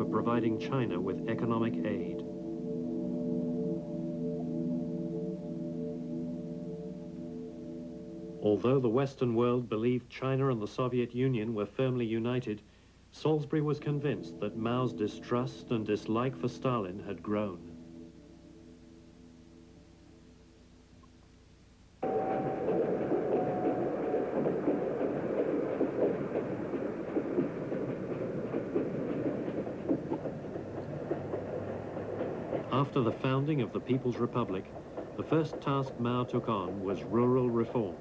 for providing China with economic aid. Although the Western world believed China and the Soviet Union were firmly united, Salisbury was convinced that Mao's distrust and dislike for Stalin had grown. After the founding of the People's Republic, the first task Mao took on was rural reform.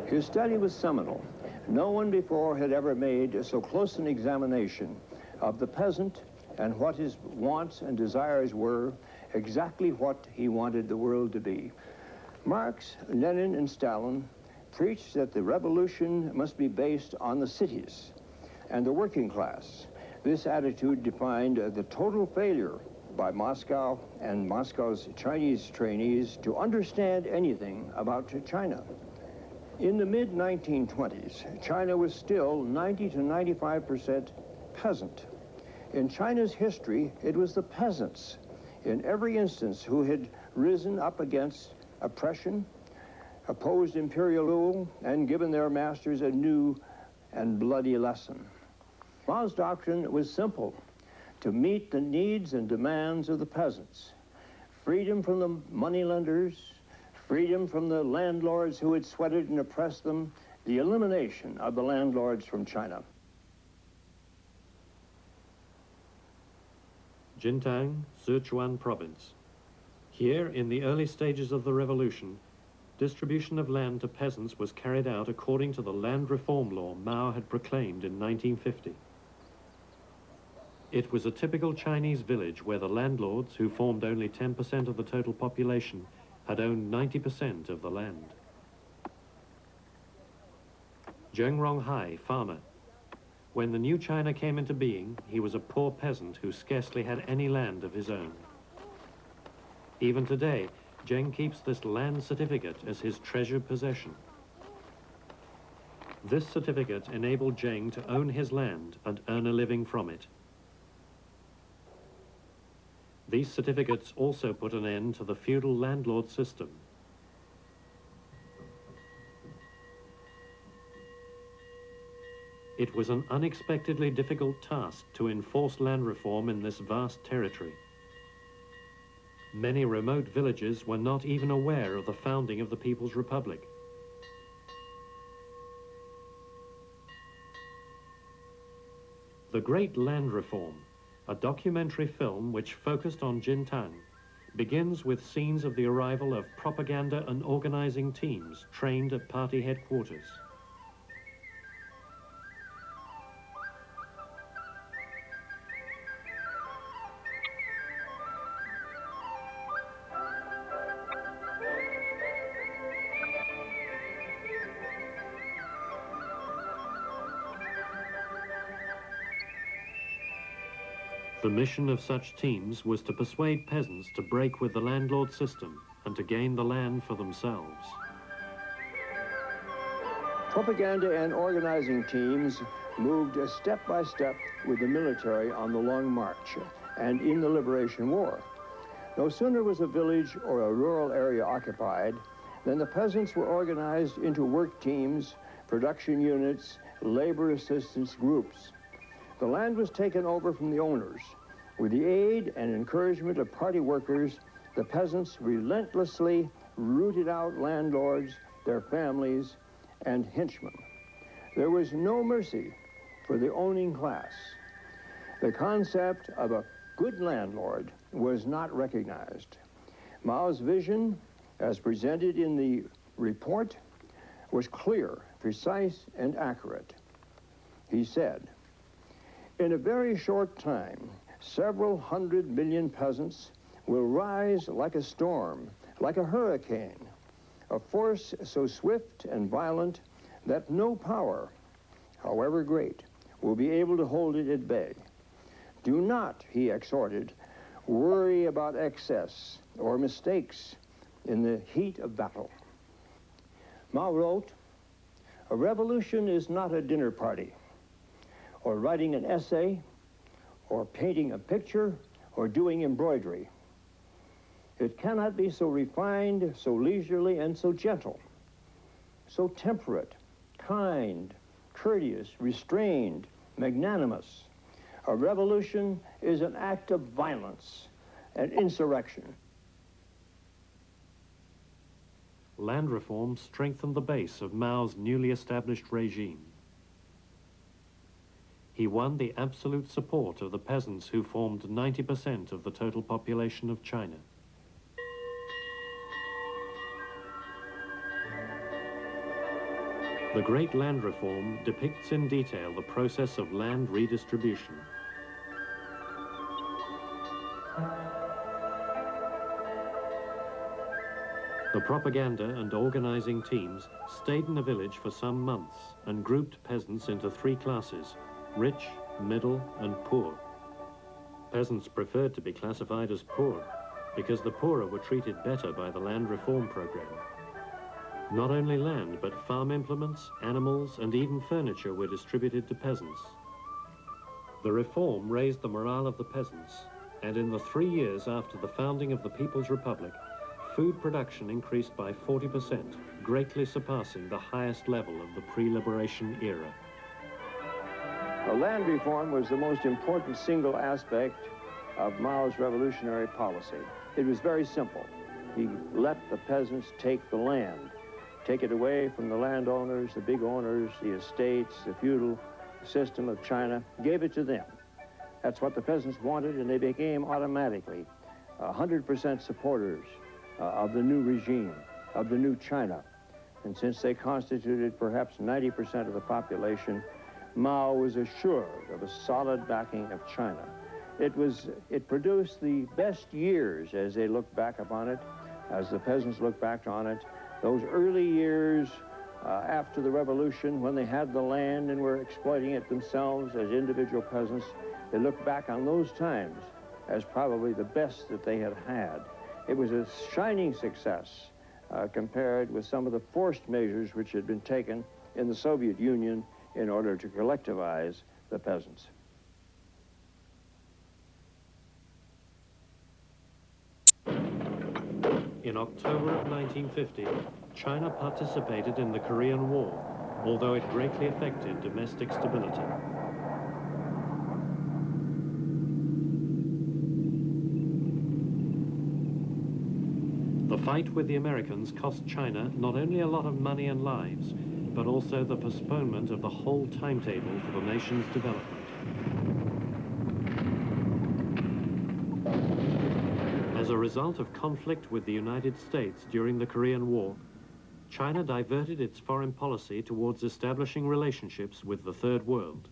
His study was seminal. No one before had ever made so close an examination of the peasant and what his wants and desires were, exactly what he wanted the world to be. Marx, Lenin, and Stalin preached that the revolution must be based on the cities and the working class. This attitude defined the total failure by Moscow and Moscow's Chinese trainees to understand anything about China. In the mid-1920s, China was still 90 to 95% peasant. In China's history, it was the peasants, in every instance, who had risen up against oppression, opposed imperial rule, and given their masters a new and bloody lesson. Mao's doctrine was simple: to meet the needs and demands of the peasants. Freedom from the moneylenders, freedom from the landlords who had sweated and oppressed them, the elimination of the landlords from China. Jintang, Sichuan province. Here, in the early stages of the revolution, distribution of land to peasants was carried out according to the land reform law Mao had proclaimed in 1950. It was a typical Chinese village where the landlords, who formed only 10% of the total population, had owned 90% of the land. Zheng Ronghai, farmer. When the new China came into being, he was a poor peasant who scarcely had any land of his own. Even today, Zheng keeps this land certificate as his treasured possession. This certificate enabled Zheng to own his land and earn a living from it. These certificates also put an end to the feudal landlord system. It was an unexpectedly difficult task to enforce land reform in this vast territory. Many remote villages were not even aware of the founding of the People's Republic. The Great Land Reform, a documentary film which focused on Jintang, begins with scenes of the arrival of propaganda and organizing teams trained at party headquarters. The mission of such teams was to persuade peasants to break with the landlord system and to gain the land for themselves. Propaganda and organizing teams moved step by step with the military on the Long March and in the Liberation War. No sooner was a village or a rural area occupied than the peasants were organized into work teams, production units, labor assistance groups. The land was taken over from the owners. With the aid and encouragement of party workers, the peasants relentlessly rooted out landlords, their families, and henchmen. There was no mercy for the owning class. The concept of a good landlord was not recognized. Mao's vision, as presented in the report, was clear, precise, and accurate. He said, "In a very short time, several 100 million peasants will rise like a storm, like a hurricane, a force so swift and violent that no power, however great, will be able to hold it at bay. Do not," he exhorted, "worry about excess or mistakes in the heat of battle." Mao wrote, "A revolution is not a dinner party. or writing an essay, or painting a picture, or doing embroidery. It cannot be so refined, so leisurely, and so gentle, so temperate, kind, courteous, restrained, magnanimous. A revolution is an act of violence and insurrection. Land reform strengthened the base of Mao's newly established regime. He won the absolute support of the peasants who formed 90% of the total population of China. The Great Land Reform depicts in detail the process of land redistribution. The propaganda and organizing teams stayed in a village for some months and grouped peasants into three classes: rich, middle, and poor. Peasants preferred to be classified as poor because the poorer were treated better by the land reform program. Not only land, but farm implements, animals, and even furniture were distributed to peasants. The reform raised the morale of the peasants, and in the 3 years after the founding of the People's Republic, food production increased by 40%, greatly surpassing the highest level of the pre-liberation era. Land reform was the most important single aspect of Mao's revolutionary policy. It was very simple. He let the peasants take the land, take it away from the landowners, the big owners, the estates, the feudal system of China, gave it to them. That's what the peasants wanted, and they became automatically 100% supporters of the new regime, of the new China. And since they constituted perhaps 90% of the population, Mao was assured of a solid backing of China. It produced the best years as they look back upon it, as the peasants look back on it. Those early years after the revolution, when they had the land and were exploiting it themselves as individual peasants, they look back on those times as probably the best that they had had. It was a shining success compared with some of the forced measures which had been taken in the Soviet Union in order to collectivize the peasants. In October of 1950, China participated in the Korean War, although it greatly affected domestic stability. The fight with the Americans cost China not only a lot of money and lives, but also the postponement of the whole timetable for the nation's development. As a result of conflict with the United States during the Korean War, China diverted its foreign policy towards establishing relationships with the Third World.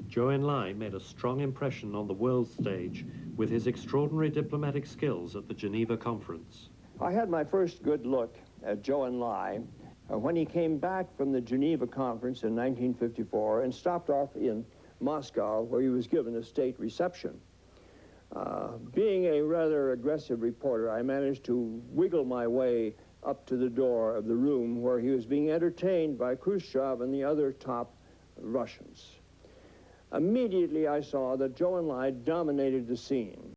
Zhou Enlai made a strong impression on the world stage with his extraordinary diplomatic skills at the Geneva Conference. I had my first good look at Zhou Enlai when he came back from the Geneva Conference in 1954 and stopped off in Moscow, where he was given a state reception. Being a rather aggressive reporter, I managed to wiggle my way up to the door of the room where he was being entertained by Khrushchev and the other top Russians. Immediately I saw that Zhou Enlai dominated the scene.